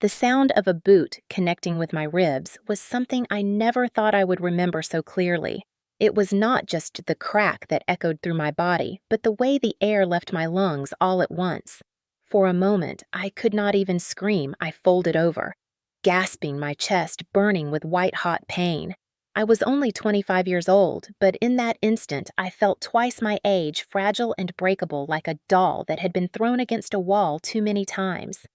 The sound of a boot connecting with my ribs was something I never thought I would remember so clearly. It was not just the crack that echoed through my body, but the way the air left my lungs all at once. For a moment, I could not even scream. I folded over, gasping, my chest burning with white-hot pain. I was only 25 years old, but in that instant I felt twice my age, fragile and breakable like a doll that had been thrown against a wall too many times.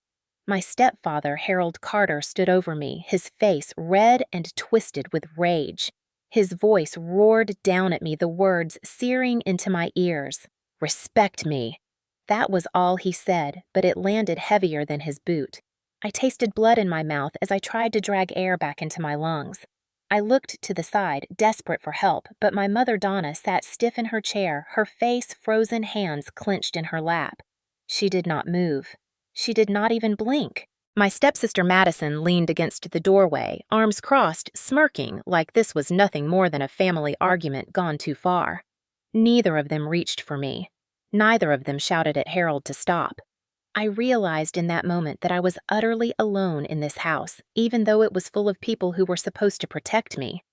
My stepfather, Harold Carter, stood over me, his face red and twisted with rage. His voice roared down at me, the words searing into my ears. "Respect me." That was all he said, but it landed heavier than his boot. I tasted blood in my mouth as I tried to drag air back into my lungs. I looked to the side, desperate for help, but my mother Donna sat stiff in her chair, her face frozen, hands clenched in her lap. She did not move. She did not even blink. My stepsister Madison leaned against the doorway, arms crossed, smirking like this was nothing more than a family argument gone too far. Neither of them reached for me. Neither of them shouted at Harold to stop. I realized in that moment that I was utterly alone in this house, even though it was full of people who were supposed to protect me.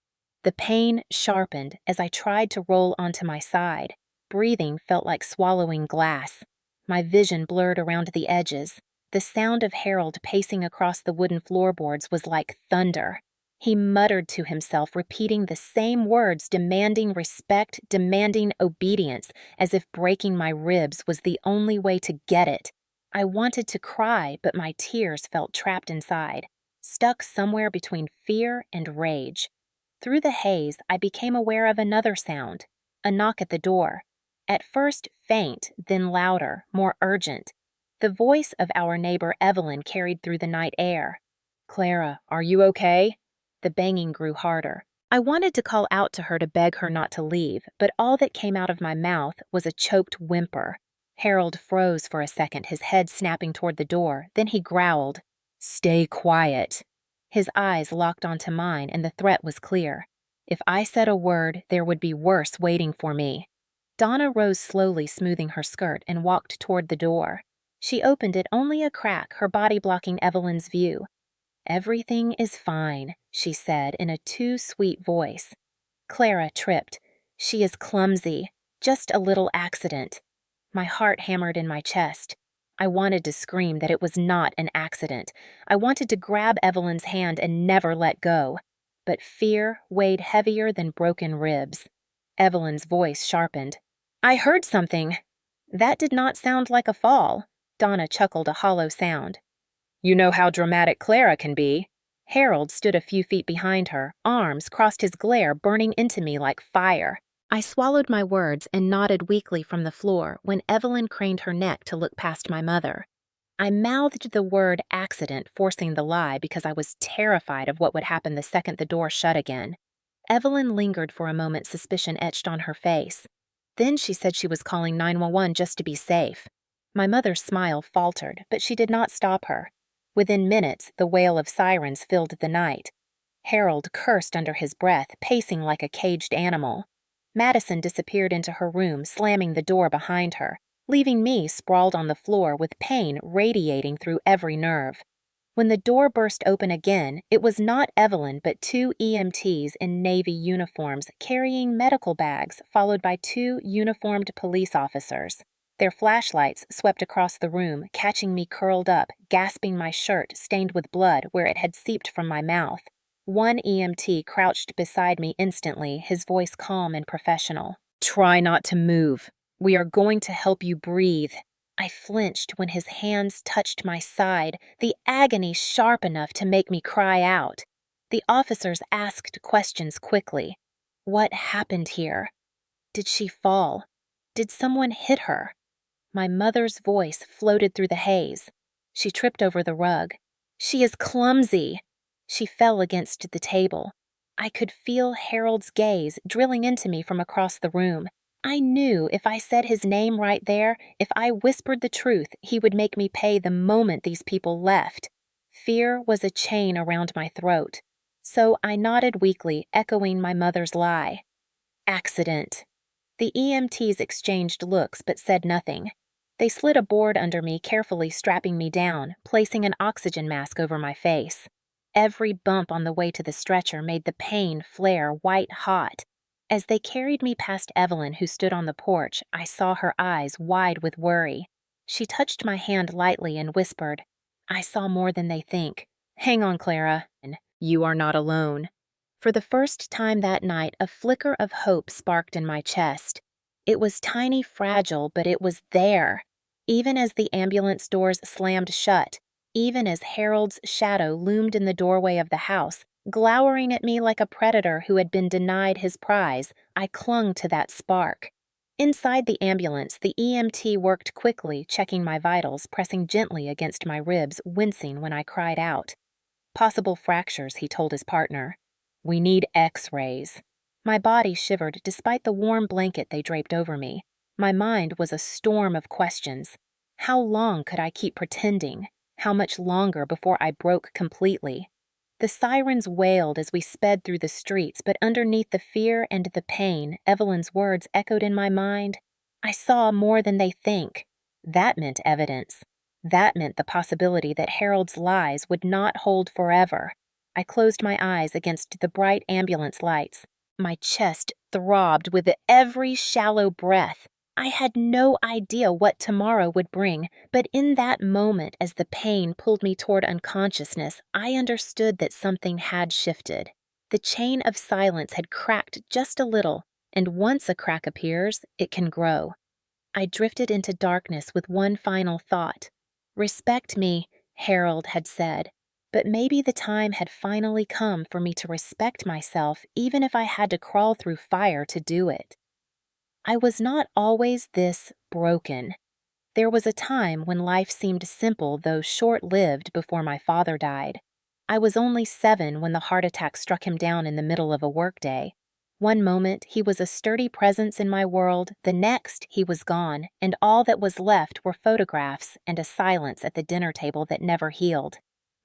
The pain sharpened as I tried to roll onto my side. Breathing felt like swallowing glass. My vision blurred around the edges. The sound of Harold pacing across the wooden floorboards was like thunder. He muttered to himself, repeating the same words, demanding respect, demanding obedience, as if breaking my ribs was the only way to get it. I wanted to cry, but my tears felt trapped inside, stuck somewhere between fear and rage. Through the haze, I became aware of another sound, a knock at the door. At first faint, then louder, more urgent. The voice of our neighbor Evelyn carried through the night air. "Clara, are you okay?" The banging grew harder. I wanted to call out to her to beg her not to leave, but all that came out of my mouth was a choked whimper. Harold froze for a second, his head snapping toward the door. Then he growled, "Stay quiet." His eyes locked onto mine, and the threat was clear. If I said a word, there would be worse waiting for me. Donna rose slowly, smoothing her skirt, and walked toward the door. She opened it only a crack, her body blocking Evelyn's view. "Everything is fine," she said in a too-sweet voice. Clara tripped. "She is clumsy. Just a little accident." My heart hammered in my chest. I wanted to scream that it was not an accident. I wanted to grab Evelyn's hand and never let go. But fear weighed heavier than broken ribs. Evelyn's voice sharpened. "I heard something." "That did not sound like a fall." Donna chuckled, a hollow sound. "You know how dramatic Clara can be." Harold stood a few feet behind her, arms crossed, his glare burning into me like fire. I swallowed my words and nodded weakly from the floor when Evelyn craned her neck to look past my mother. I mouthed the word accident, forcing the lie because I was terrified of what would happen the second the door shut again. Evelyn lingered for a moment, suspicion etched on her face. Then she said she was calling 911 just to be safe. My mother's smile faltered, but she did not stop her. Within minutes, the wail of sirens filled the night. Harold cursed under his breath, pacing like a caged animal. Madison disappeared into her room, slamming the door behind her, leaving me sprawled on the floor with pain radiating through every nerve. When the door burst open again, it was not Evelyn but two EMTs in Navy uniforms carrying medical bags, followed by two uniformed police officers. Their flashlights swept across the room, catching me curled up, gasping, my shirt stained with blood where it had seeped from my mouth. One EMT crouched beside me instantly, his voice calm and professional. "Try not to move. We are going to help you breathe." I flinched when his hands touched my side, the agony sharp enough to make me cry out. The officers asked questions quickly. What happened here? Did she fall? Did someone hit her? My mother's voice floated through the haze. She tripped over the rug. "She is clumsy." She fell against the table. I could feel Harold's gaze drilling into me from across the room. I knew if I said his name right there, if I whispered the truth, he would make me pay the moment these people left. Fear was a chain around my throat. So I nodded weakly, echoing my mother's lie. "Accident." The EMTs exchanged looks but said nothing. They slid a board under me, carefully strapping me down, placing an oxygen mask over my face. Every bump on the way to the stretcher made the pain flare white hot. As they carried me past Evelyn, who stood on the porch, I saw her eyes wide with worry. She touched my hand lightly and whispered, "I saw more than they think. Hang on, Clara. You are not alone." For the first time that night, a flicker of hope sparked in my chest. It was tiny, fragile, but it was there. Even as the ambulance doors slammed shut, even as Harold's shadow loomed in the doorway of the house, glowering at me like a predator who had been denied his prize, I clung to that spark. Inside the ambulance, the EMT worked quickly, checking my vitals, pressing gently against my ribs, wincing when I cried out. "Possible fractures," he told his partner. "We need X-rays." My body shivered despite the warm blanket they draped over me. My mind was a storm of questions. How long could I keep pretending? How much longer before I broke completely? The sirens wailed as we sped through the streets, but underneath the fear and the pain, Evelyn's words echoed in my mind. "I saw more than they think." That meant evidence. That meant the possibility that Harold's lies would not hold forever. I closed my eyes against the bright ambulance lights. My chest throbbed with every shallow breath. I had no idea what tomorrow would bring, but in that moment, as the pain pulled me toward unconsciousness, I understood that something had shifted. The chain of silence had cracked just a little, and once a crack appears, it can grow. I drifted into darkness with one final thought. "Respect me," Harold had said. But maybe the time had finally come for me to respect myself, even if I had to crawl through fire to do it. I was not always this broken. There was a time when life seemed simple, though short-lived, before my father died. I was only 7 when the heart attack struck him down in the middle of a workday. One moment, he was a sturdy presence in my world, the next, he was gone, and all that was left were photographs and a silence at the dinner table that never healed.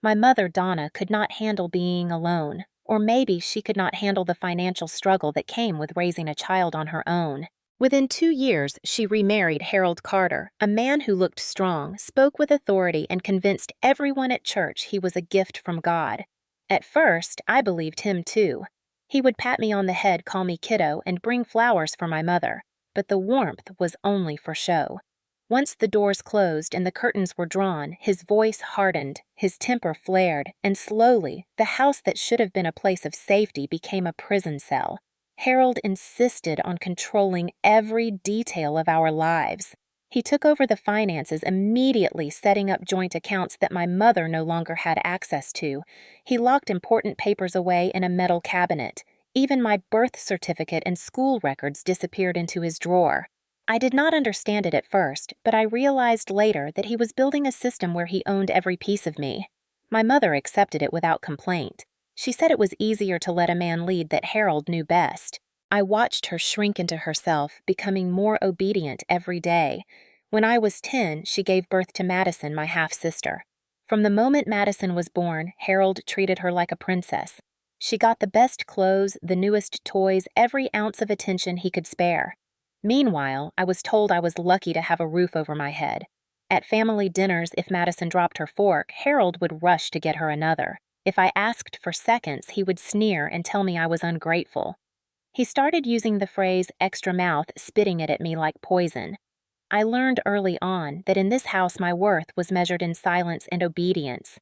My mother, Donna, could not handle being alone, or maybe she could not handle the financial struggle that came with raising a child on her own. Within 2 years, she remarried Harold Carter, a man who looked strong, spoke with authority, and convinced everyone at church he was a gift from God. At first, I believed him too. He would pat me on the head, call me kiddo, and bring flowers for my mother, but the warmth was only for show. Once the doors closed and the curtains were drawn, his voice hardened, his temper flared, and slowly, the house that should have been a place of safety became a prison cell. Harold insisted on controlling every detail of our lives. He took over the finances, immediately setting up joint accounts that my mother no longer had access to. He locked important papers away in a metal cabinet. Even my birth certificate and school records disappeared into his drawer. I did not understand it at first, but I realized later that he was building a system where he owned every piece of me. My mother accepted it without complaint. She said it was easier to let a man lead, that Harold knew best. I watched her shrink into herself, becoming more obedient every day. When I was 10, she gave birth to Madison, my half-sister. From the moment Madison was born, Harold treated her like a princess. She got the best clothes, the newest toys, every ounce of attention he could spare. Meanwhile, I was told I was lucky to have a roof over my head. At family dinners, if Madison dropped her fork, Harold would rush to get her another. If I asked for seconds, he would sneer and tell me I was ungrateful. He started using the phrase extra mouth, spitting it at me like poison. I learned early on that in this house my worth was measured in silence and obedience.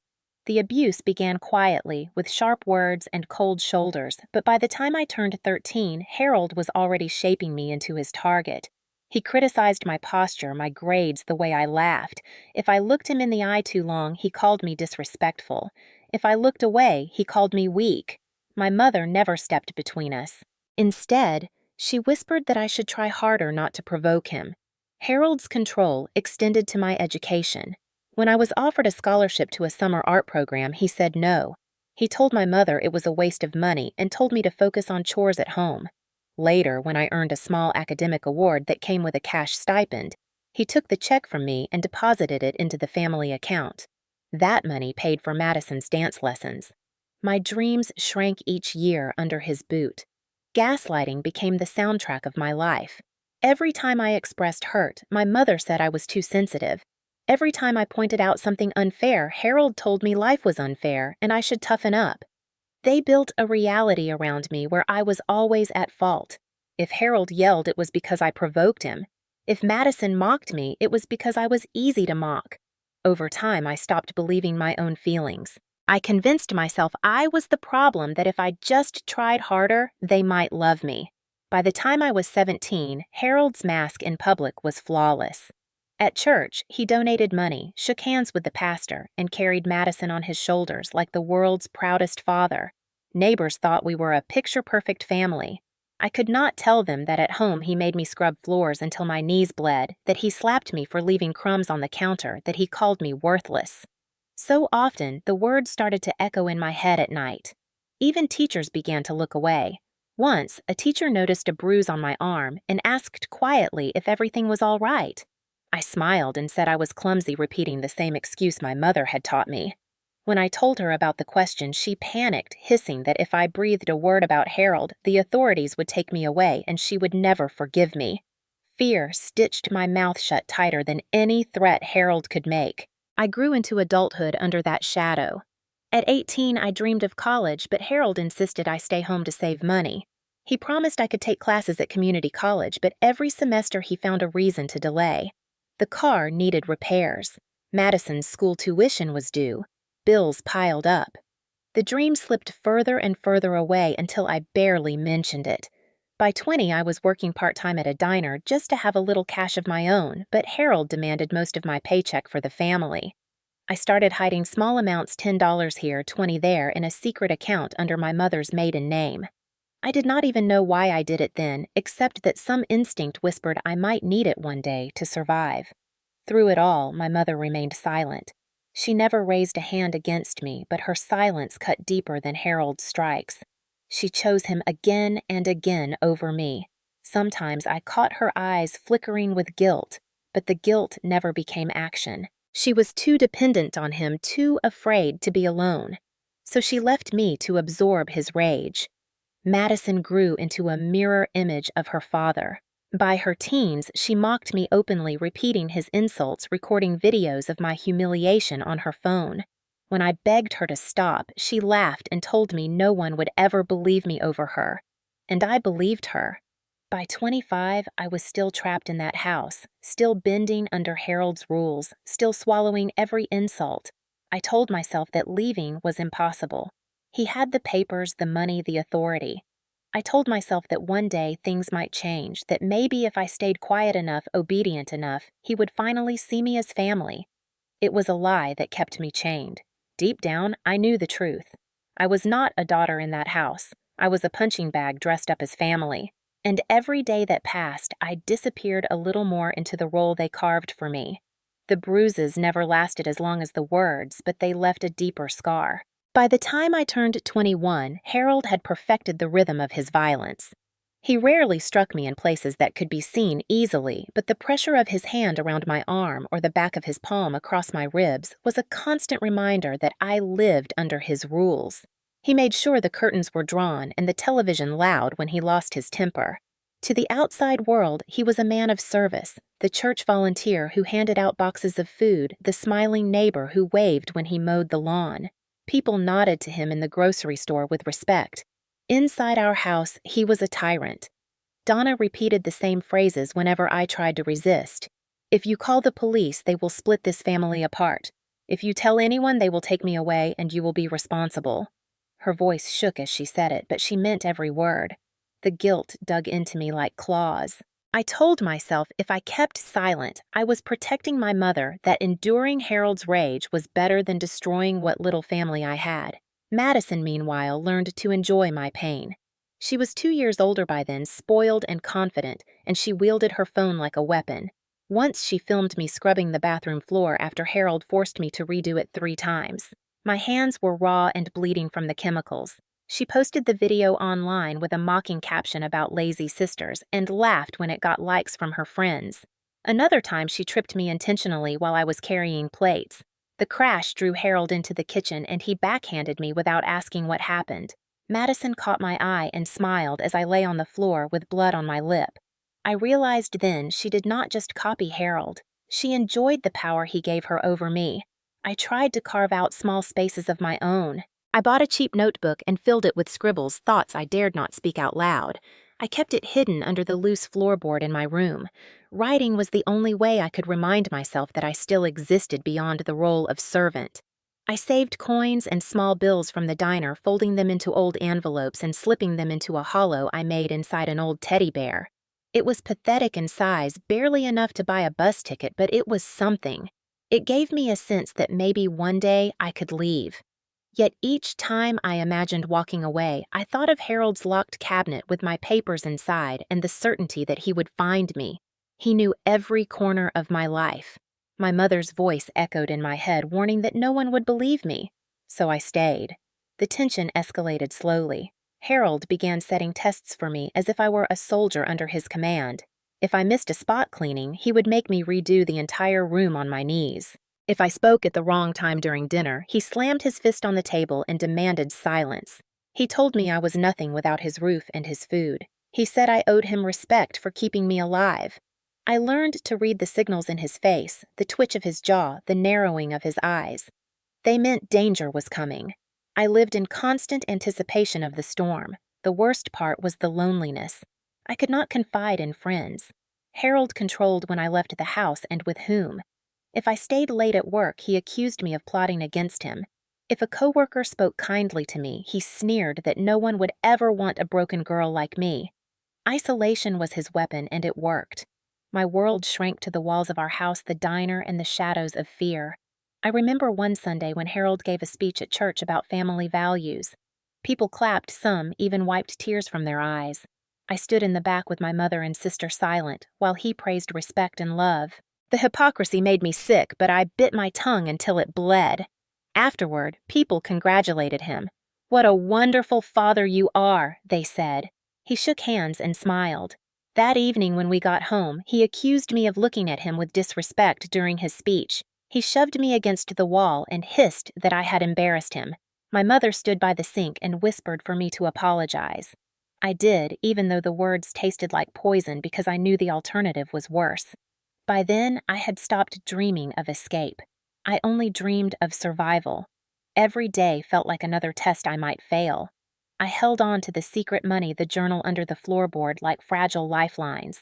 The abuse began quietly, with sharp words and cold shoulders, but by the time I turned 13, Harold was already shaping me into his target. He criticized my posture, my grades, the way I laughed. If I looked him in the eye too long, he called me disrespectful. If I looked away, he called me weak. My mother never stepped between us. Instead, she whispered that I should try harder not to provoke him. Harold's control extended to my education. When I was offered a scholarship to a summer art program, he said no. He told my mother it was a waste of money and told me to focus on chores at home. Later, when I earned a small academic award that came with a cash stipend, he took the check from me and deposited it into the family account. That money paid for Madison's dance lessons. My dreams shrank each year under his boot. Gaslighting became the soundtrack of my life. Every time I expressed hurt, my mother said I was too sensitive. Every time I pointed out something unfair, Harold told me life was unfair and I should toughen up. They built a reality around me where I was always at fault. If Harold yelled, it was because I provoked him. If Madison mocked me, it was because I was easy to mock. Over time, I stopped believing my own feelings. I convinced myself I was the problem, that if I just tried harder, they might love me. By the time I was 17, Harold's mask in public was flawless. At church, he donated money, shook hands with the pastor, and carried Madison on his shoulders like the world's proudest father. Neighbors thought we were a picture-perfect family. I could not tell them that at home he made me scrub floors until my knees bled, that he slapped me for leaving crumbs on the counter, that he called me worthless. So often, the words started to echo in my head at night. Even teachers began to look away. Once, a teacher noticed a bruise on my arm and asked quietly if everything was all right. I smiled and said I was clumsy, repeating the same excuse my mother had taught me. When I told her about the question, she panicked, hissing that if I breathed a word about Harold, the authorities would take me away and she would never forgive me. Fear stitched my mouth shut tighter than any threat Harold could make. I grew into adulthood under that shadow. At 18, I dreamed of college, but Harold insisted I stay home to save money. He promised I could take classes at community college, but every semester he found a reason to delay. The car needed repairs. Madison's school tuition was due. Bills piled up. The dream slipped further and further away until I barely mentioned it. By 20, I was working part-time at a diner just to have a little cash of my own, but Harold demanded most of my paycheck for the family. I started hiding small amounts, $10 here, $20 there, in a secret account under my mother's maiden name. I did not even know why I did it then, except that some instinct whispered I might need it one day to survive. Through it all, my mother remained silent. She never raised a hand against me, but her silence cut deeper than Harold's strikes. She chose him again and again over me. Sometimes I caught her eyes flickering with guilt, but the guilt never became action. She was too dependent on him, too afraid to be alone. So she left me to absorb his rage. Madison grew into a mirror image of her father. By her teens, she mocked me openly, repeating his insults, recording videos of my humiliation on her phone. When I begged her to stop, she laughed and told me no one would ever believe me over her. And I believed her. By 25, I was still trapped in that house, still bending under Harold's rules, still swallowing every insult. I told myself that leaving was impossible. He had the papers, the money, the authority. I told myself that one day things might change, that maybe if I stayed quiet enough, obedient enough, he would finally see me as family. It was a lie that kept me chained. Deep down, I knew the truth. I was not a daughter in that house. I was a punching bag dressed up as family. And every day that passed, I disappeared a little more into the role they carved for me. The bruises never lasted as long as the words, but they left a deeper scar. By the time I turned 21, Harold had perfected the rhythm of his violence. He rarely struck me in places that could be seen easily, but the pressure of his hand around my arm or the back of his palm across my ribs was a constant reminder that I lived under his rules. He made sure the curtains were drawn and the television loud when he lost his temper. To the outside world, he was a man of service, the church volunteer who handed out boxes of food, the smiling neighbor who waved when he mowed the lawn. People nodded to him in the grocery store with respect. Inside our house, he was a tyrant. Donna repeated the same phrases whenever I tried to resist. If you call the police, they will split this family apart. If you tell anyone, they will take me away and you will be responsible. Her voice shook as she said it, but she meant every word. The guilt dug into me like claws. I told myself if I kept silent, I was protecting my mother, that enduring Harold's rage was better than destroying what little family I had. Madison, meanwhile, learned to enjoy my pain. She was 2 years older by then, spoiled and confident, and she wielded her phone like a weapon. Once she filmed me scrubbing the bathroom floor after Harold forced me to redo it 3 times. My hands were raw and bleeding from the chemicals. She posted the video online with a mocking caption about lazy sisters and laughed when it got likes from her friends. Another time she tripped me intentionally while I was carrying plates. The crash drew Harold into the kitchen and he backhanded me without asking what happened. Madison caught my eye and smiled as I lay on the floor with blood on my lip. I realized then she did not just copy Harold. She enjoyed the power he gave her over me. I tried to carve out small spaces of my own. I bought a cheap notebook and filled it with scribbles, thoughts I dared not speak out loud. I kept it hidden under the loose floorboard in my room. Writing was the only way I could remind myself that I still existed beyond the role of servant. I saved coins and small bills from the diner, folding them into old envelopes and slipping them into a hollow I made inside an old teddy bear. It was pathetic in size, barely enough to buy a bus ticket, but it was something. It gave me a sense that maybe one day I could leave. Yet each time I imagined walking away, I thought of Harold's locked cabinet with my papers inside and the certainty that he would find me. He knew every corner of my life. My mother's voice echoed in my head, warning that no one would believe me. So I stayed. The tension escalated slowly. Harold began setting tests for me as if I were a soldier under his command. If I missed a spot cleaning, he would make me redo the entire room on my knees. If I spoke at the wrong time during dinner, he slammed his fist on the table and demanded silence. He told me I was nothing without his roof and his food. He said I owed him respect for keeping me alive. I learned to read the signals in his face, the twitch of his jaw, the narrowing of his eyes. They meant danger was coming. I lived in constant anticipation of the storm. The worst part was the loneliness. I could not confide in friends. Harold controlled when I left the house and with whom. If I stayed late at work, he accused me of plotting against him. If a coworker spoke kindly to me, he sneered that no one would ever want a broken girl like me. Isolation was his weapon, and it worked. My world shrank to the walls of our house, the diner, and the shadows of fear. I remember one Sunday when Harold gave a speech at church about family values. People clapped, some even wiped tears from their eyes. I stood in the back with my mother and sister silent, while he praised respect and love. The hypocrisy made me sick, but I bit my tongue until it bled. Afterward, people congratulated him. "What a wonderful father you are," they said. He shook hands and smiled. That evening when we got home, he accused me of looking at him with disrespect during his speech. He shoved me against the wall and hissed that I had embarrassed him. My mother stood by the sink and whispered for me to apologize. I did, even though the words tasted like poison because I knew the alternative was worse. By then, I had stopped dreaming of escape. I only dreamed of survival. Every day felt like another test I might fail. I held on to the secret money, the journal under the floorboard, like fragile lifelines.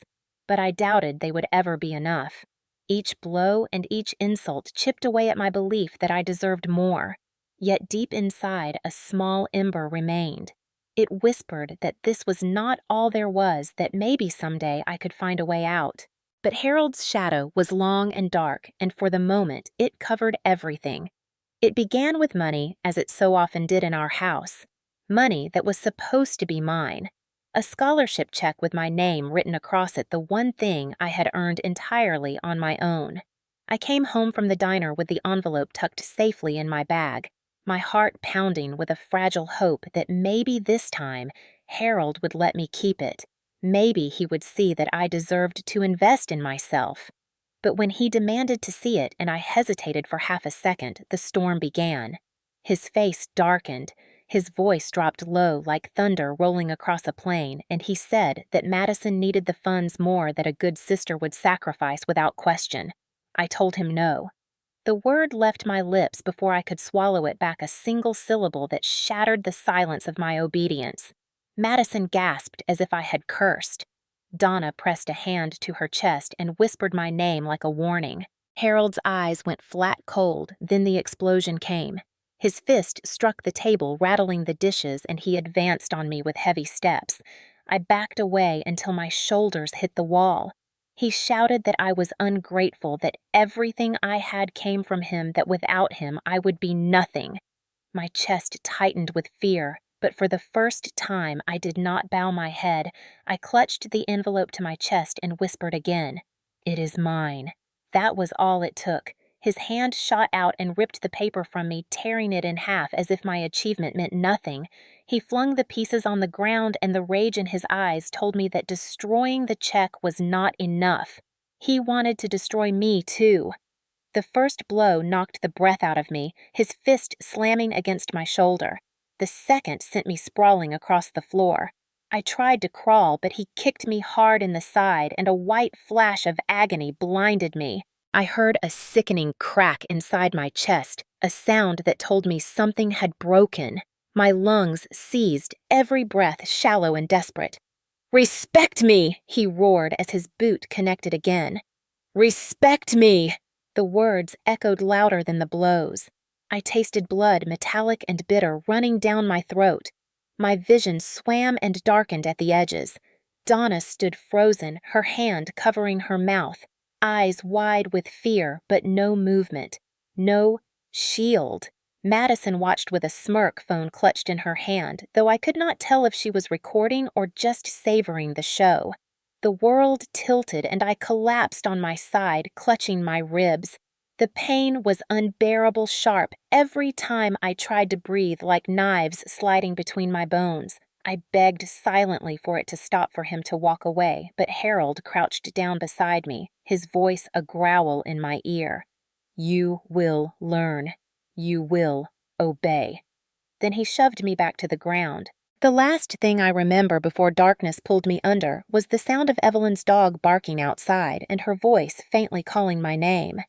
But I doubted they would ever be enough. Each blow and each insult chipped away at my belief that I deserved more. Yet deep inside, a small ember remained. It whispered that this was not all there was, that maybe someday I could find a way out. But Harold's shadow was long and dark, and for the moment, it covered everything. It began with money, as it so often did in our house. Money that was supposed to be mine. A scholarship check with my name written across it, the one thing I had earned entirely on my own. I came home from the diner with the envelope tucked safely in my bag, my heart pounding with a fragile hope that maybe this time Harold would let me keep it. Maybe he would see that I deserved to invest in myself. But when he demanded to see it and I hesitated for half a second, the storm began. His face darkened. His voice dropped low like thunder rolling across a plain, and he said that Madison needed the funds more that a good sister would sacrifice without question. I told him no. The word left my lips before I could swallow it back, a single syllable that shattered the silence of my obedience. Madison gasped as if I had cursed. Donna pressed a hand to her chest and whispered my name like a warning. Harold's eyes went flat cold, then the explosion came. His fist struck the table, rattling the dishes, and he advanced on me with heavy steps. I backed away until my shoulders hit the wall. He shouted that I was ungrateful, that everything I had came from him, that without him I would be nothing. My chest tightened with fear, but for the first time I did not bow my head. I clutched the envelope to my chest and whispered again, "It is mine." That was all it took. His hand shot out and ripped the paper from me, tearing it in half as if my achievement meant nothing. He flung the pieces on the ground, and the rage in his eyes told me that destroying the check was not enough. He wanted to destroy me, too. The first blow knocked the breath out of me, his fist slamming against my shoulder. The second sent me sprawling across the floor. I tried to crawl, but he kicked me hard in the side, and a white flash of agony blinded me. I heard a sickening crack inside my chest, a sound that told me something had broken. My lungs seized, every breath shallow and desperate. "Respect me!" he roared as his boot connected again. "Respect me!" The words echoed louder than the blows. I tasted blood, metallic and bitter, running down my throat. My vision swam and darkened at the edges. Donna stood frozen, her hand covering her mouth, eyes wide with fear, but no movement. No shield. Madison watched with a smirk, phone clutched in her hand, though I could not tell if she was recording or just savoring the show. The world tilted and I collapsed on my side, clutching my ribs. The pain was unbearable sharp every time I tried to breathe, like knives sliding between my bones. I begged silently for it to stop, for him to walk away, but Harold crouched down beside me, his voice a growl in my ear. "You will learn. You will obey." Then he shoved me back to the ground. The last thing I remember before darkness pulled me under was the sound of Evelyn's dog barking outside and her voice faintly calling my name.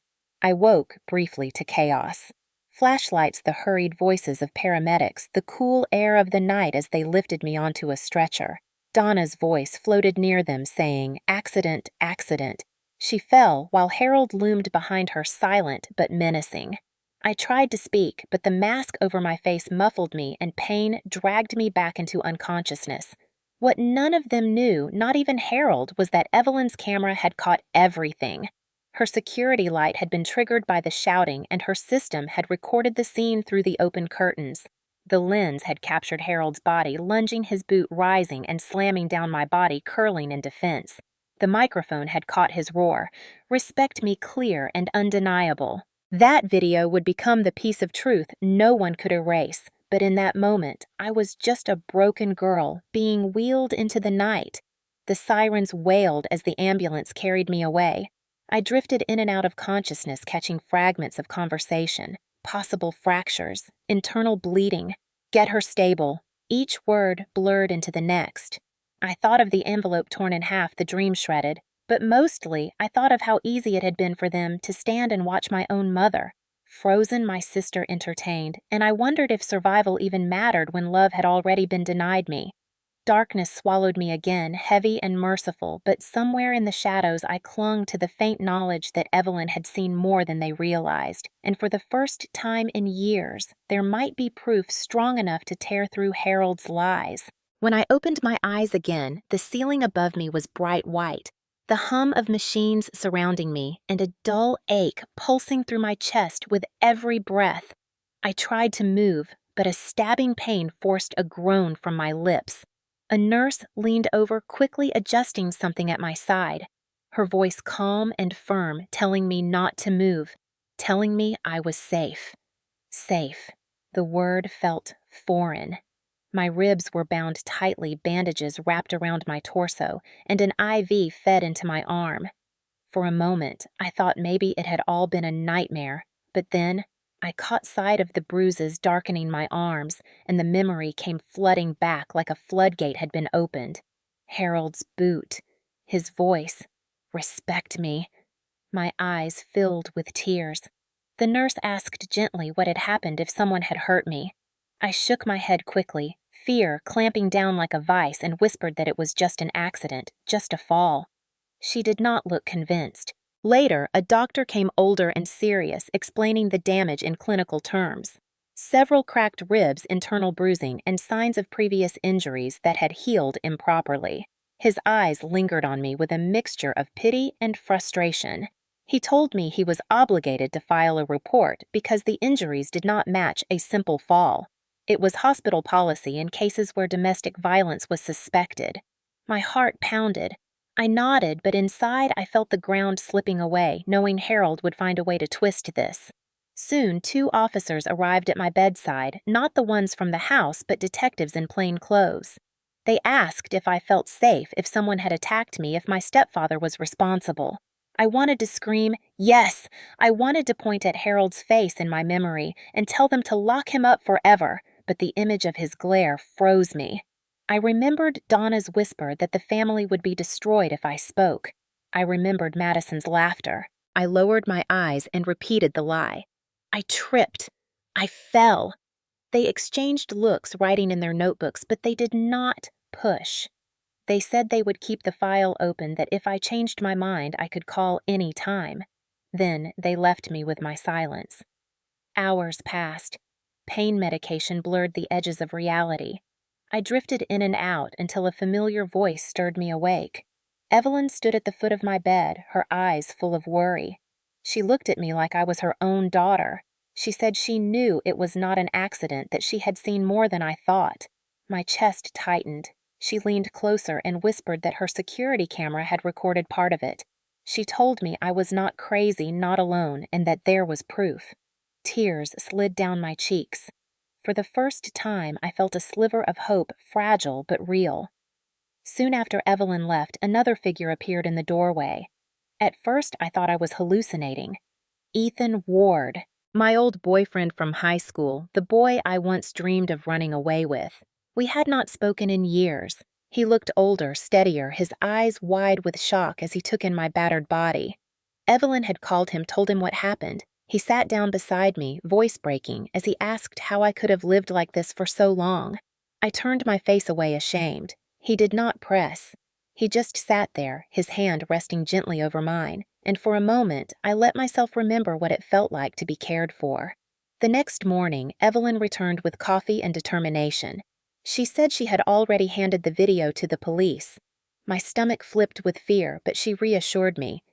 I woke briefly to chaos. Flashlights, the hurried voices of paramedics, the cool air of the night as they lifted me onto a stretcher. Donna's voice floated near them saying, "Accident, accident." She fell while Harold loomed behind her, silent but menacing. I tried to speak, but the mask over my face muffled me and pain dragged me back into unconsciousness. What none of them knew, not even Harold, was that Evelyn's camera had caught everything. Her security light had been triggered by the shouting, and her system had recorded the scene through the open curtains. The lens had captured Harold's body, lunging his boot, rising and slamming down my body, curling in defense. The microphone had caught his roar, "Respect me," clear and undeniable. That video would become the piece of truth no one could erase, but in that moment, I was just a broken girl being wheeled into the night. The sirens wailed as the ambulance carried me away. I drifted in and out of consciousness, catching fragments of conversation, possible fractures, internal bleeding. "Get her stable." Each word blurred into the next. I thought of the envelope torn in half, the dream shredded. But mostly, I thought of how easy it had been for them to stand and watch my own mother. Frozen, my sister entertained, and I wondered if survival even mattered when love had already been denied me. Darkness swallowed me again, heavy and merciful, but somewhere in the shadows I clung to the faint knowledge that Evelyn had seen more than they realized, and for the first time in years, there might be proof strong enough to tear through Harold's lies. When I opened my eyes again, the ceiling above me was bright white. The hum of machines surrounding me, and a dull ache pulsing through my chest with every breath. I tried to move, but a stabbing pain forced a groan from my lips. A nurse leaned over, quickly adjusting something at my side, her voice calm and firm, telling me not to move, telling me I was safe. Safe. The word felt foreign. My ribs were bound tightly, bandages wrapped around my torso, and an IV fed into my arm. For a moment, I thought maybe it had all been a nightmare, but then I caught sight of the bruises darkening my arms, and the memory came flooding back like a floodgate had been opened. Harold's boot, his voice, "Respect me." My eyes filled with tears. The nurse asked gently what had happened if someone had hurt me. I shook my head quickly, fear clamping down like a vice, and whispered that it was just an accident, just a fall. She did not look convinced. Later, a doctor came older and serious, explaining the damage in clinical terms. Several cracked ribs, internal bruising, and signs of previous injuries that had healed improperly. His eyes lingered on me with a mixture of pity and frustration. He told me he was obligated to file a report because the injuries did not match a simple fall. It was hospital policy in cases where domestic violence was suspected. My heart pounded. I nodded, but inside I felt the ground slipping away, knowing Harold would find a way to twist this. Soon, 2 officers arrived at my bedside, not the ones from the house, but detectives in plain clothes. They asked if I felt safe if someone had attacked me, if my stepfather was responsible. I wanted to scream, yes! I wanted to point at Harold's face in my memory and tell them to lock him up forever, but the image of his glare froze me. I remembered Donna's whisper that the family would be destroyed if I spoke. I remembered Madison's laughter. I lowered my eyes and repeated the lie. I tripped. I fell. They exchanged looks writing in their notebooks, but they did not push. They said they would keep the file open, that if I changed my mind, I could call any time. Then they left me with my silence. Hours passed. Pain medication blurred the edges of reality. I drifted in and out until a familiar voice stirred me awake. Evelyn stood at the foot of my bed, her eyes full of worry. She looked at me like I was her own daughter. She said she knew it was not an accident, that she had seen more than I thought. My chest tightened. She leaned closer and whispered that her security camera had recorded part of it. She told me I was not crazy, not alone, and that there was proof. Tears slid down my cheeks. For the first time, I felt a sliver of hope, fragile but real. Soon after Evelyn left, another figure appeared in the doorway. At first, I thought I was hallucinating. Ethan Ward, my old boyfriend from high school, the boy I once dreamed of running away with. We had not spoken in years. He looked older, steadier, his eyes wide with shock as he took in my battered body. Evelyn had called him, told him what happened. He sat down beside me, voice breaking, as he asked how I could have lived like this for so long. I turned my face away ashamed. He did not press. He just sat there, his hand resting gently over mine, and for a moment I let myself remember what it felt like to be cared for. The next morning, Evelyn returned with coffee and determination. She said she had already handed the video to the police. My stomach flipped with fear, but she reassured me.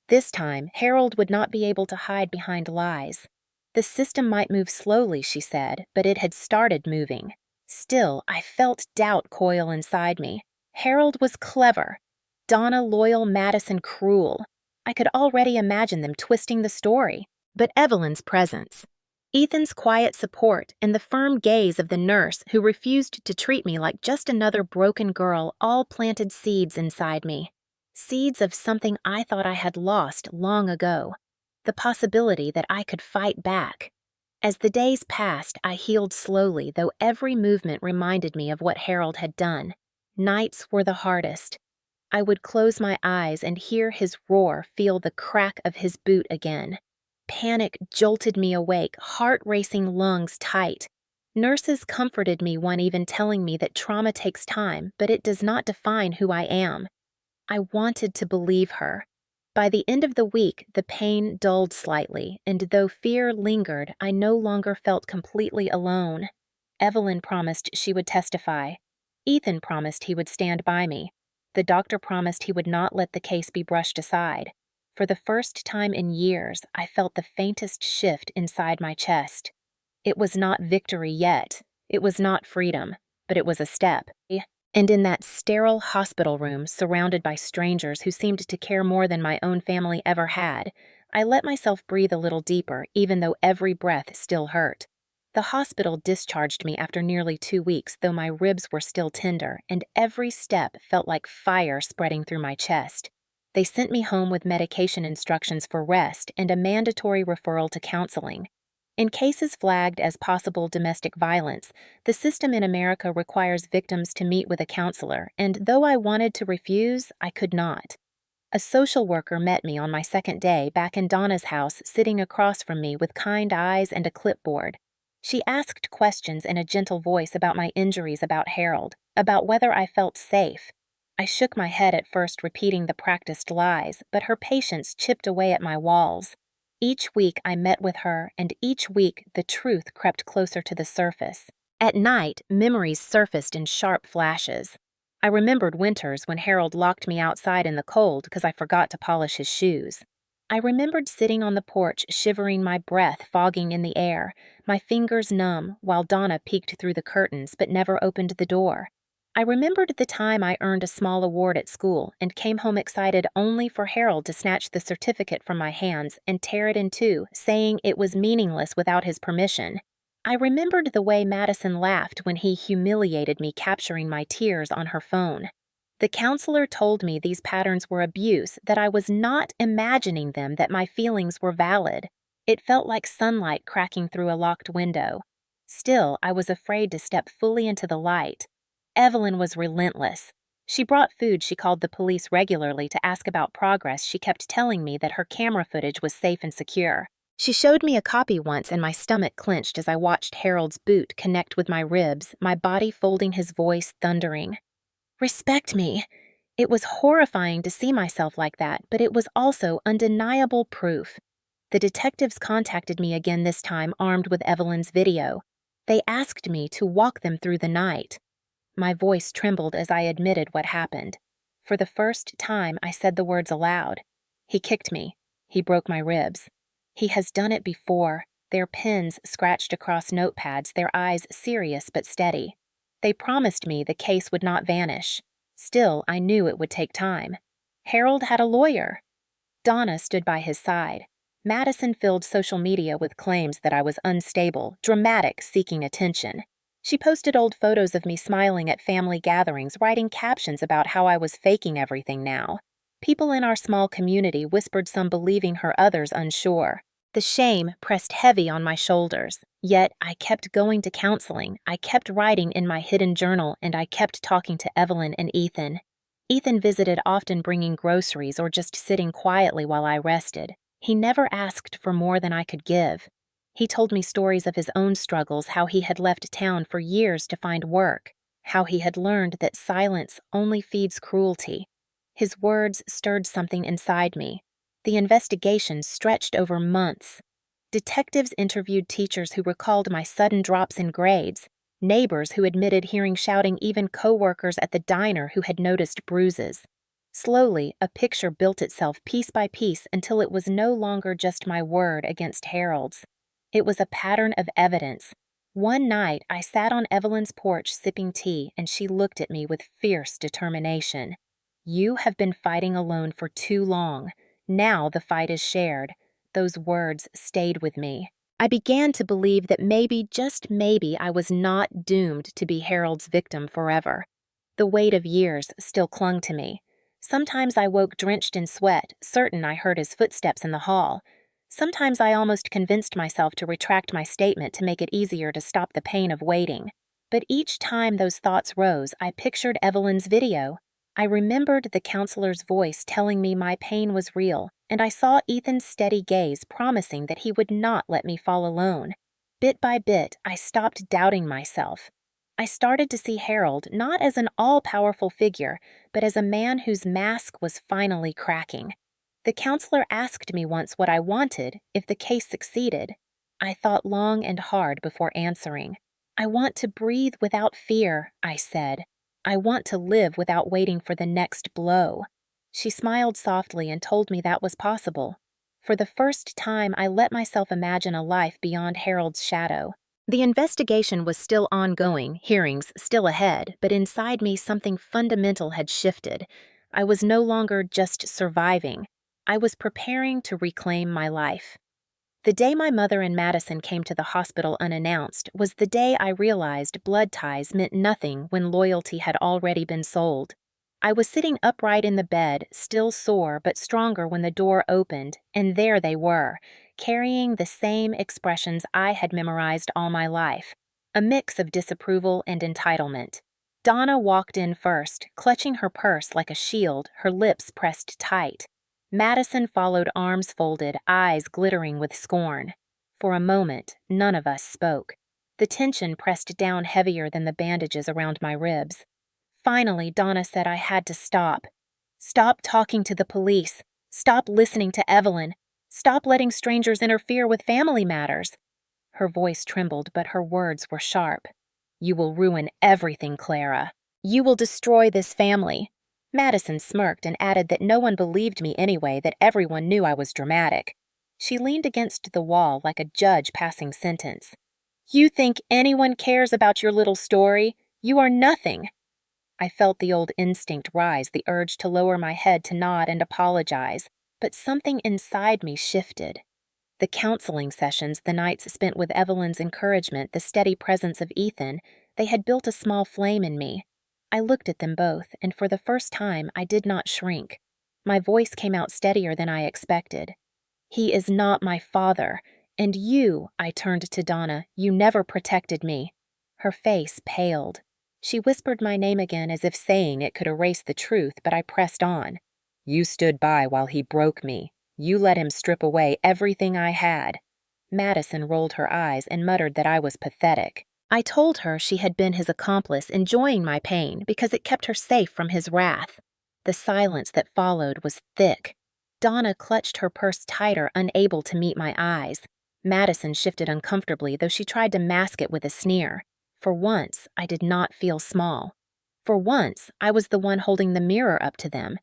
This time, Harold would not be able to hide behind lies. The system might move slowly, she said, but it had started moving. Still, I felt doubt coil inside me. Harold was clever. Donna loyal, Madison cruel. I could already imagine them twisting the story. But Evelyn's presence, Ethan's quiet support, and the firm gaze of the nurse who refused to treat me like just another broken girl all planted seeds inside me. Seeds of something I thought I had lost long ago. The possibility that I could fight back. As the days passed, I healed slowly, though every movement reminded me of what Harold had done. Nights were the hardest. I would close my eyes and hear his roar, feel the crack of his boot again. Panic jolted me awake, heart-racing lungs tight. Nurses comforted me, one even telling me that trauma takes time, but it does not define who I am. I wanted to believe her. By the end of the week, the pain dulled slightly, and though fear lingered, I no longer felt completely alone. Evelyn promised she would testify. Ethan promised he would stand by me. The doctor promised he would not let the case be brushed aside. For the first time in years, I felt the faintest shift inside my chest. It was not victory yet. It was not freedom, but it was a step. And in that sterile hospital room, surrounded by strangers who seemed to care more than my own family ever had, I let myself breathe a little deeper, even though every breath still hurt. The hospital discharged me after nearly 2 weeks, though my ribs were still tender, and every step felt like fire spreading through my chest. They sent me home with medication instructions for rest and a mandatory referral to counseling. In cases flagged as possible domestic violence, the system in America requires victims to meet with a counselor, and though I wanted to refuse, I could not. A social worker met me on my second day back in Donna's house, sitting across from me with kind eyes and a clipboard. She asked questions in a gentle voice about my injuries, about Harold, about whether I felt safe. I shook my head at first, repeating the practiced lies, but her patience chipped away at my walls. Each week I met with her, and each week the truth crept closer to the surface. At night, memories surfaced in sharp flashes. I remembered winters when Harold locked me outside in the cold because I forgot to polish his shoes. I remembered sitting on the porch, shivering, my breath fogging in the air, my fingers numb, while Donna peeked through the curtains but never opened the door. I remembered the time I earned a small award at school and came home excited only for Harold to snatch the certificate from my hands and tear it in two, saying it was meaningless without his permission. I remembered the way Madison laughed when he humiliated me, capturing my tears on her phone. The counselor told me these patterns were abuse, that I was not imagining them, that my feelings were valid. It felt like sunlight cracking through a locked window. Still, I was afraid to step fully into the light. Evelyn was relentless. She brought food she called the police regularly to ask about progress. She kept telling me that her camera footage was safe and secure. She showed me a copy once, and my stomach clenched as I watched Harold's boot connect with my ribs, my body folding, his voice thundering. "Respect me." It was horrifying to see myself like that, but it was also undeniable proof. The detectives contacted me again, this time armed with Evelyn's video. They asked me to walk them through the night. My voice trembled as I admitted what happened. For the first time, I said the words aloud. "He kicked me. He broke my ribs. He has done it before," their pens scratched across notepads, their eyes serious but steady. They promised me the case would not vanish. Still, I knew it would take time. Harold had a lawyer. Donna stood by his side. Madison filled social media with claims that I was unstable, dramatic, seeking attention. She posted old photos of me smiling at family gatherings, writing captions about how I was faking everything now. People in our small community whispered, some believing her, others unsure. The shame pressed heavy on my shoulders. Yet I kept going to counseling, I kept writing in my hidden journal, and I kept talking to Evelyn and Ethan. Ethan visited often, bringing groceries or just sitting quietly while I rested. He never asked for more than I could give. He told me stories of his own struggles, how he had left town for years to find work, how he had learned that silence only feeds cruelty. His words stirred something inside me. The investigation stretched over months. Detectives interviewed teachers who recalled my sudden drops in grades, neighbors who admitted hearing shouting, even co-workers at the diner who had noticed bruises. Slowly, a picture built itself piece by piece until it was no longer just my word against Harold's. It was a pattern of evidence. One night, I sat on Evelyn's porch sipping tea, and she looked at me with fierce determination. "You have been fighting alone for too long. Now the fight is shared." Those words stayed with me. I began to believe that maybe, just maybe, I was not doomed to be Harold's victim forever. The weight of years still clung to me. Sometimes I woke drenched in sweat, certain I heard his footsteps in the hall. Sometimes I almost convinced myself to retract my statement to make it easier to stop the pain of waiting. But each time those thoughts rose, I pictured Evelyn's video. I remembered the counselor's voice telling me my pain was real, and I saw Ethan's steady gaze promising that he would not let me fall alone. Bit by bit, I stopped doubting myself. I started to see Harold not as an all-powerful figure, but as a man whose mask was finally cracking. The counselor asked me once what I wanted if the case succeeded. I thought long and hard before answering. "I want to breathe without fear," I said. "I want to live without waiting for the next blow." She smiled softly and told me that was possible. For the first time, I let myself imagine a life beyond Harold's shadow. The investigation was still ongoing, hearings still ahead, but inside me something fundamental had shifted. I was no longer just surviving. I was preparing to reclaim my life. The day my mother and Madison came to the hospital unannounced was the day I realized blood ties meant nothing when loyalty had already been sold. I was sitting upright in the bed, still sore but stronger when the door opened, and there they were, carrying the same expressions I had memorized all my life, a mix of disapproval and entitlement. Donna walked in first, clutching her purse like a shield, her lips pressed tight. Madison followed, arms folded, eyes glittering with scorn. For a moment, none of us spoke. The tension pressed down heavier than the bandages around my ribs. Finally, Donna said I had to stop. "Stop talking to the police. Stop listening to Evelyn. Stop letting strangers interfere with family matters." Her voice trembled, but her words were sharp. "You will ruin everything, Clara. You will destroy this family." Madison smirked and added that no one believed me anyway, that everyone knew I was dramatic. She leaned against the wall like a judge passing sentence. "You think anyone cares about your little story? You are nothing." I felt the old instinct rise, the urge to lower my head, to nod and apologize, but something inside me shifted. The counseling sessions, the nights spent with Evelyn's encouragement, the steady presence of Ethan, they had built a small flame in me. I looked at them both, and for the first time I did not shrink. My voice came out steadier than I expected. "He is not my father, and you," I turned to Donna, "you never protected me." Her face paled. She whispered my name again as if saying it could erase the truth, but I pressed on. You stood by while he broke me. You let him strip away everything I had. Madison rolled her eyes and muttered that I was pathetic. I told her she had been his accomplice, enjoying my pain because it kept her safe from his wrath. The silence that followed was thick. Donna clutched her purse tighter, unable to meet my eyes. Madison shifted uncomfortably, though she tried to mask it with a sneer. For once, I did not feel small. For once, I was the one holding the mirror up to them.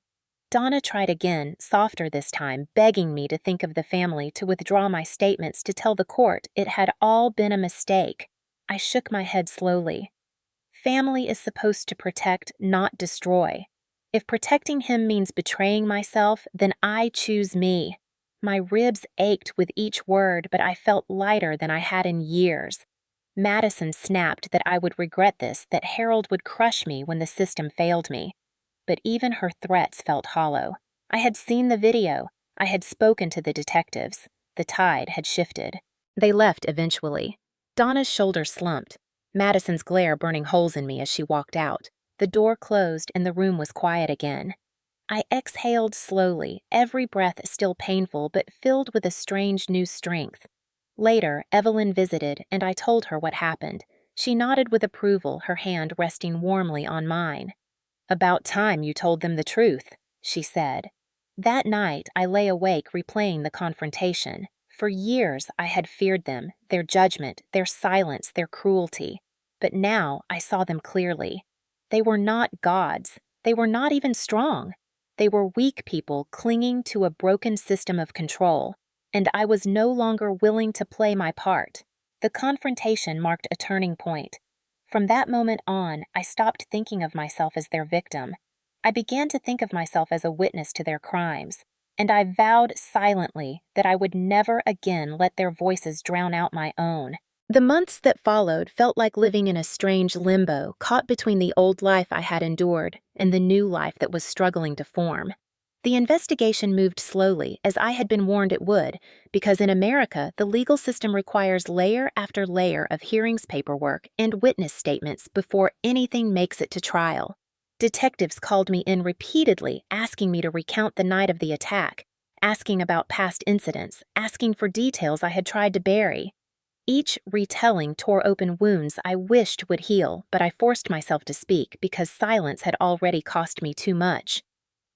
Donna tried again, softer this time, begging me to think of the family, to withdraw my statements, to tell the court it had all been a mistake. I shook my head slowly. Family is supposed to protect, not destroy. If protecting him means betraying myself, then I choose me. My ribs ached with each word, but I felt lighter than I had in years. Madison snapped that I would regret this, that Harold would crush me when the system failed me. But even her threats felt hollow. I had seen the video. I had spoken to the detectives. The tide had shifted. They left eventually. Donna's shoulders slumped, Madison's glare burning holes in me as she walked out. The door closed and the room was quiet again. I exhaled slowly, every breath still painful but filled with a strange new strength. Later, Evelyn visited and I told her what happened. She nodded with approval, her hand resting warmly on mine. About time you told them the truth, she said. That night, I lay awake replaying the confrontation. For years, I had feared them, their judgment, their silence, their cruelty. But now I saw them clearly. They were not gods. They were not even strong. They were weak people clinging to a broken system of control, and I was no longer willing to play my part. The confrontation marked a turning point. From that moment on, I stopped thinking of myself as their victim. I began to think of myself as a witness to their crimes, and I vowed silently that I would never again let their voices drown out my own. The months that followed felt like living in a strange limbo, caught between the old life I had endured and the new life that was struggling to form. The investigation moved slowly, as I had been warned it would, because in America, the legal system requires layer after layer of hearings paperwork and witness statements before anything makes it to trial. Detectives called me in repeatedly, asking me to recount the night of the attack, asking about past incidents, asking for details I had tried to bury. Each retelling tore open wounds I wished would heal, but I forced myself to speak because silence had already cost me too much.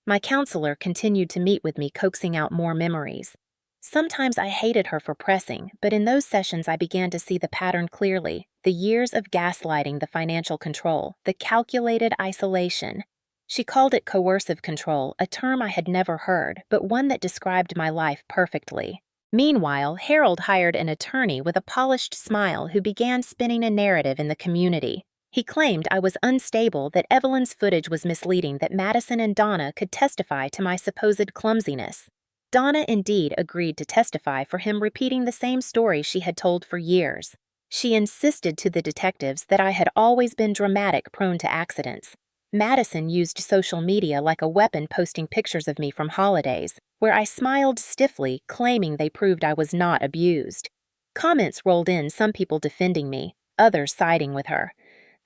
My counselor continued to meet with me, coaxing out more memories. Sometimes I hated her for pressing, but in those sessions I began to see the pattern clearly, the years of gaslighting, the financial control, the calculated isolation. She called it coercive control, a term I had never heard, but one that described my life perfectly. Meanwhile, Harold hired an attorney with a polished smile who began spinning a narrative in the community. He claimed I was unstable, that Evelyn's footage was misleading, that Madison and Donna could testify to my supposed clumsiness. Donna indeed agreed to testify for him, repeating the same story she had told for years. She insisted to the detectives that I had always been dramatic, prone to accidents. Madison used social media like a weapon, posting pictures of me from holidays, where I smiled stiffly, claiming they proved I was not abused. Comments rolled in, some people defending me, others siding with her.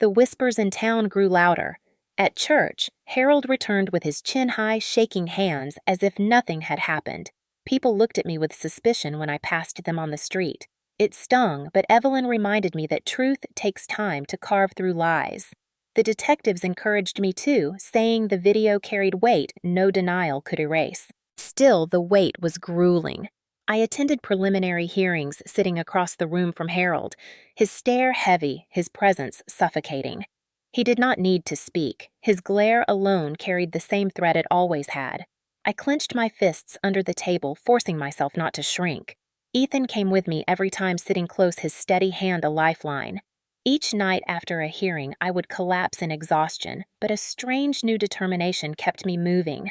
The whispers in town grew louder. At church, Harold returned with his chin high, shaking hands as if nothing had happened. People looked at me with suspicion when I passed them on the street. It stung, but Evelyn reminded me that truth takes time to carve through lies. The detectives encouraged me too, saying the video carried weight no denial could erase. Still, the weight was grueling. I attended preliminary hearings, sitting across the room from Harold, his stare heavy, his presence suffocating. He did not need to speak. His glare alone carried the same threat it always had. I clenched my fists under the table, forcing myself not to shrink. Ethan came with me every time, sitting close, his steady hand a lifeline. Each night after a hearing, I would collapse in exhaustion, but a strange new determination kept me moving.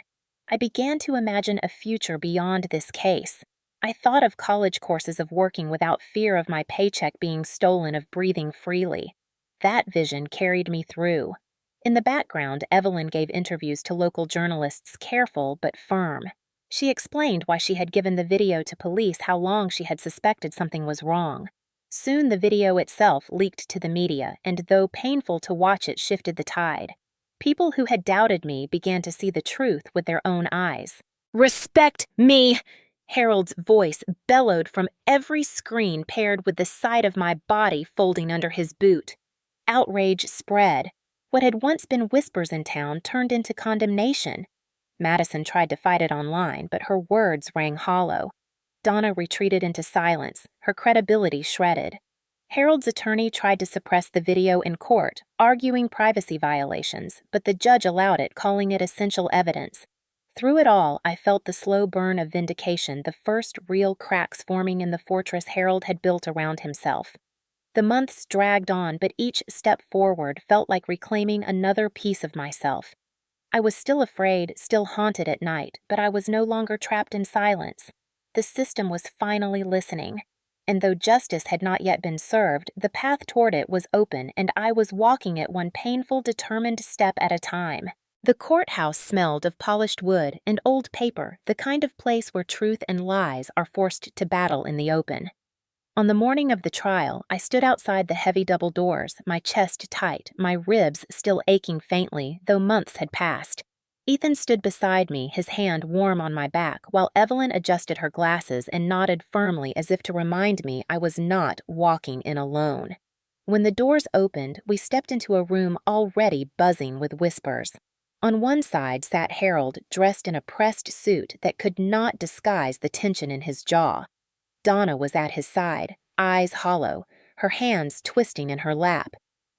I began to imagine a future beyond this case. I thought of college courses, of working without fear of my paycheck being stolen, of breathing freely. That vision carried me through. In the background, Evelyn gave interviews to local journalists, careful but firm. She explained why she had given the video to police, how long she had suspected something was wrong. Soon the video itself leaked to the media, and though painful to watch, it shifted the tide. People who had doubted me began to see the truth with their own eyes. "Respect me!" Harold's voice bellowed from every screen, paired with the sight of my body folding under his boot. Outrage spread. What had once been whispers in town turned into condemnation. Madison tried to fight it online, but her words rang hollow. Donna retreated into silence, her credibility shredded. Harold's attorney tried to suppress the video in court, arguing privacy violations, but the judge allowed it, calling it essential evidence. Through it all, I felt the slow burn of vindication, the first real cracks forming in the fortress Harold had built around himself. The months dragged on, but each step forward felt like reclaiming another piece of myself. I was still afraid, still haunted at night, but I was no longer trapped in silence. The system was finally listening. And though justice had not yet been served, the path toward it was open, and I was walking it one painful, determined step at a time. The courthouse smelled of polished wood and old paper, the kind of place where truth and lies are forced to battle in the open. On the morning of the trial, I stood outside the heavy double doors, my chest tight, my ribs still aching faintly, though months had passed. Ethan stood beside me, his hand warm on my back, while Evelyn adjusted her glasses and nodded firmly as if to remind me I was not walking in alone. When the doors opened, we stepped into a room already buzzing with whispers. On one side sat Harold, dressed in a pressed suit that could not disguise the tension in his jaw. Donna was at his side, eyes hollow, her hands twisting in her lap.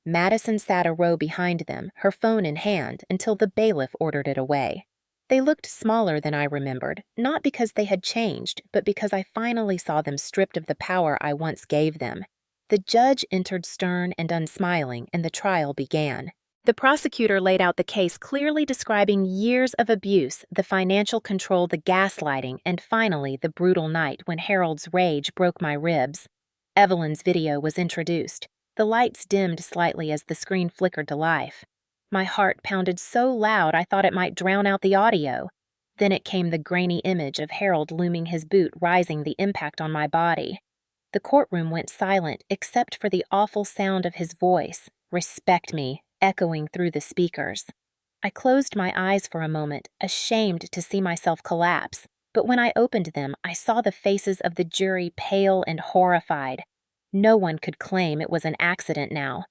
Madison sat a row behind them, her phone in hand, until the bailiff ordered it away. They looked smaller than I remembered, not because they had changed, but because I finally saw them stripped of the power I once gave them. The judge entered stern and unsmiling, and the trial began. The prosecutor laid out the case, clearly describing years of abuse, the financial control, the gaslighting, and finally the brutal night when Harold's rage broke my ribs. Evelyn's video was introduced. The lights dimmed slightly as the screen flickered to life. My heart pounded so loud I thought it might drown out the audio. Then it came the grainy image of Harold looming his boot, rising the impact on my body. The courtroom went silent except for the awful sound of his voice, "Respect me," echoing through the speakers. I closed my eyes for a moment, ashamed to see myself collapse, but when I opened them, I saw the faces of the jury, pale and horrified. No one could claim it was an accident now.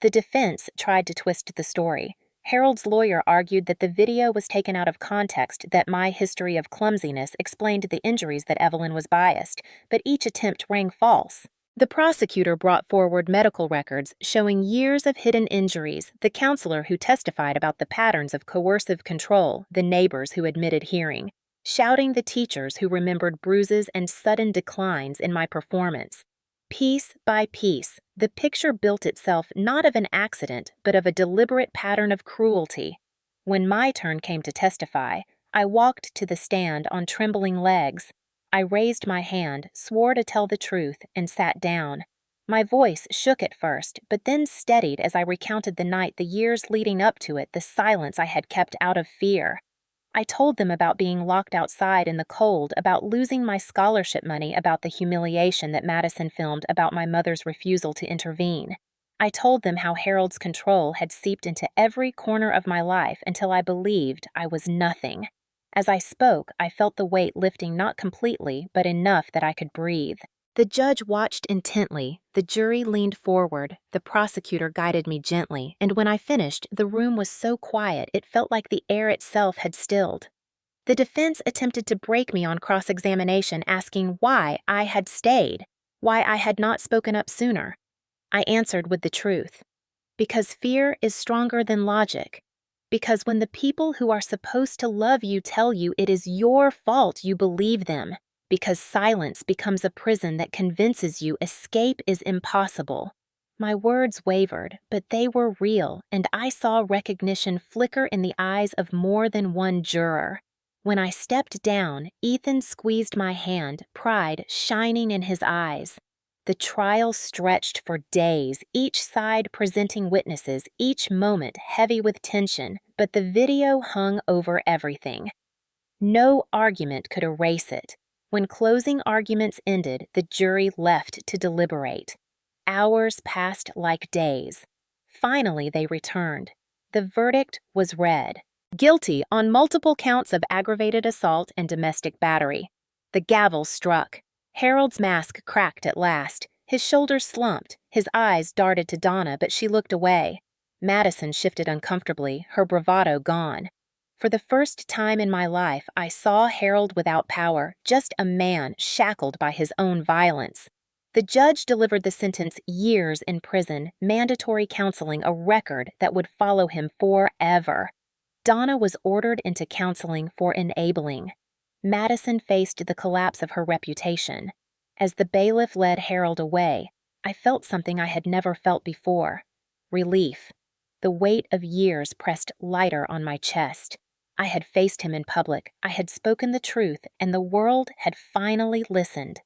The defense tried to twist the story. Harold's lawyer argued that the video was taken out of context, that my history of clumsiness explained the injuries, that Evelyn was biased, but each attempt rang false. The prosecutor brought forward medical records showing years of hidden injuries, the counselor who testified about the patterns of coercive control, the neighbors who admitted hearing, shouting the teachers who remembered bruises and sudden declines in my performance. Piece by piece, the picture built itself not of an accident, but of a deliberate pattern of cruelty. When my turn came to testify, I walked to the stand on trembling legs. I raised my hand, swore to tell the truth, and sat down. My voice shook at first, but then steadied as I recounted the night, the years leading up to it, the silence I had kept out of fear. I told them about being locked outside in the cold, about losing my scholarship money, about the humiliation that Madison filmed, about my mother's refusal to intervene. I told them how Harold's control had seeped into every corner of my life until I believed I was nothing. As I spoke, I felt the weight lifting, not completely, but enough that I could breathe. The judge watched intently, the jury leaned forward, the prosecutor guided me gently, and when I finished, the room was so quiet it felt like the air itself had stilled. The defense attempted to break me on cross-examination, asking why I had stayed, why I had not spoken up sooner. I answered with the truth. Because fear is stronger than logic. Because when the people who are supposed to love you tell you it is your fault, you believe them. Because silence becomes a prison that convinces you escape is impossible. My words wavered, but they were real, and I saw recognition flicker in the eyes of more than one juror. When I stepped down, Ethan squeezed my hand, pride shining in his eyes. The trial stretched for days, each side presenting witnesses, each moment heavy with tension, but the video hung over everything. No argument could erase it. When closing arguments ended, the jury left to deliberate. Hours passed like days. Finally, they returned. The verdict was read. Guilty on multiple counts of aggravated assault and domestic battery. The gavel struck. Harold's mask cracked at last. His shoulders slumped. His eyes darted to Donna, but she looked away. Madison shifted uncomfortably, her bravado gone. For the first time in my life, I saw Harold without power, just a man shackled by his own violence. The judge delivered the sentence years in prison, mandatory counseling, a record that would follow him forever. Donna was ordered into counseling for enabling. Madison faced the collapse of her reputation. As the bailiff led Harold away, I felt something I had never felt before. Relief. The weight of years pressed lighter on my chest. I had faced him in public, I had spoken the truth, and the world had finally listened.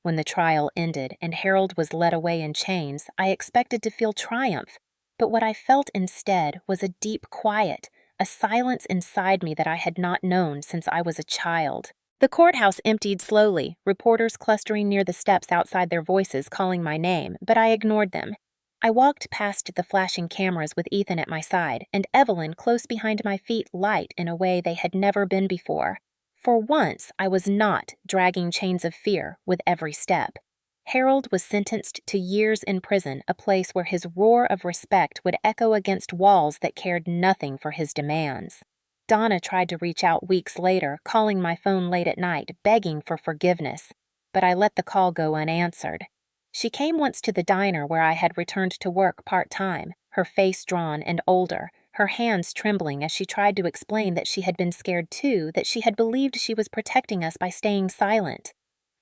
When the trial ended and Harold was led away in chains, I expected to feel triumph. But what I felt instead was a deep quiet, a silence inside me that I had not known since I was a child. The courthouse emptied slowly, reporters clustering near the steps outside, their voices calling my name, but I ignored them. I walked past the flashing cameras with Ethan at my side, and Evelyn close behind my feet, light in a way they had never been before. For once, I was not dragging chains of fear with every step. Harold was sentenced to years in prison, a place where his roar of respect would echo against walls that cared nothing for his demands. Donna tried to reach out weeks later, calling my phone late at night, begging for forgiveness, but I let the call go unanswered. She came once to the diner where I had returned to work part-time, her face drawn and older, her hands trembling as she tried to explain that she had been scared too, that she had believed she was protecting us by staying silent.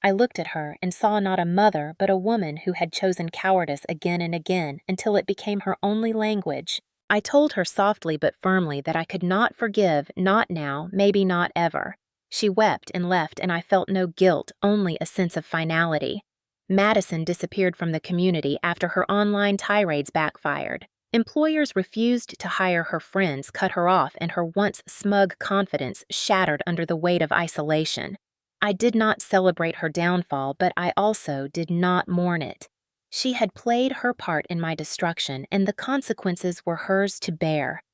I looked at her and saw not a mother but a woman who had chosen cowardice again and again until it became her only language. I told her softly but firmly that I could not forgive, not now, maybe not ever. She wept and left, and I felt no guilt, only a sense of finality. Madison disappeared from the community after her online tirades backfired. Employers refused to hire her friends, cut her off, and her once smug confidence shattered under the weight of isolation. I did not celebrate her downfall, but I also did not mourn it. She had played her part in my destruction, and the consequences were hers to bear.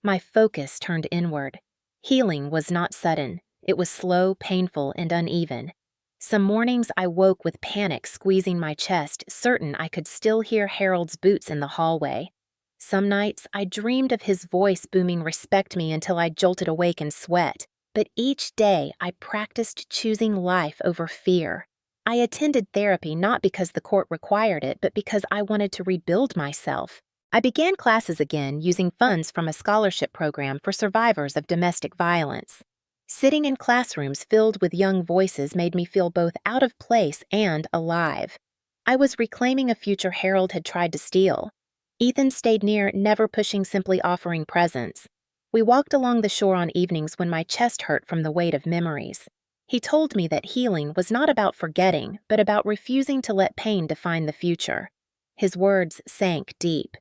My focus turned inward. Healing was not sudden. It was slow, painful, and uneven. Some mornings I woke with panic squeezing my chest, certain I could still hear Harold's boots in the hallway. Some nights I dreamed of his voice booming "Respect me" until I jolted awake in sweat. But each day I practiced choosing life over fear. I attended therapy not because the court required it, but because I wanted to rebuild myself. I began classes again using funds from a scholarship program for survivors of domestic violence. Sitting in classrooms filled with young voices made me feel both out of place and alive. I was reclaiming a future Harold had tried to steal. Ethan stayed near, never pushing, simply offering presence. We walked along the shore on evenings when my chest hurt from the weight of memories. He told me that healing was not about forgetting, but about refusing to let pain define the future. His words sank deep.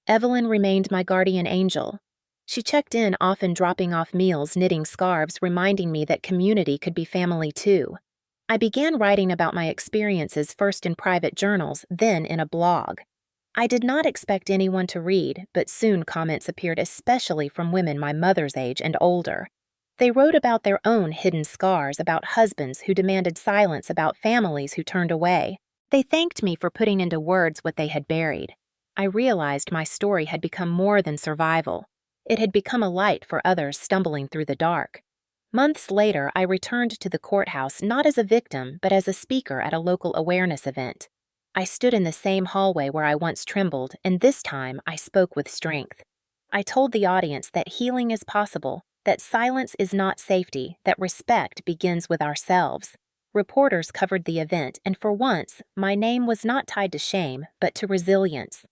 Evelyn remained my guardian angel. She checked in, often dropping off meals, knitting scarves, reminding me that community could be family too. I began writing about my experiences, first in private journals, then in a blog. I did not expect anyone to read, but soon comments appeared, especially from women my mother's age and older. They wrote about their own hidden scars, about husbands who demanded silence, about families who turned away. They thanked me for putting into words what they had buried. I realized my story had become more than survival. It had become a light for others stumbling through the dark. Months later, I returned to the courthouse not as a victim, but as a speaker at a local awareness event. I stood in the same hallway where I once trembled, and this time I spoke with strength. I told the audience that healing is possible, that silence is not safety, that respect begins with ourselves. Reporters covered the event, and for once, my name was not tied to shame, but to resilience.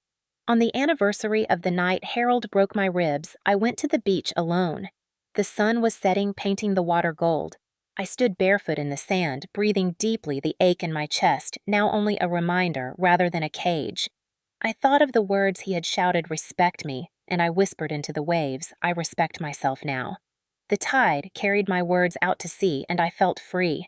On the anniversary of the night Harold broke my ribs, I went to the beach alone. The sun was setting, painting the water gold. I stood barefoot in the sand, breathing deeply, the ache in my chest, now only a reminder rather than a cage. I thought of the words he had shouted, "Respect me," and I whispered into the waves, "I respect myself now." The tide carried my words out to sea, and I felt free.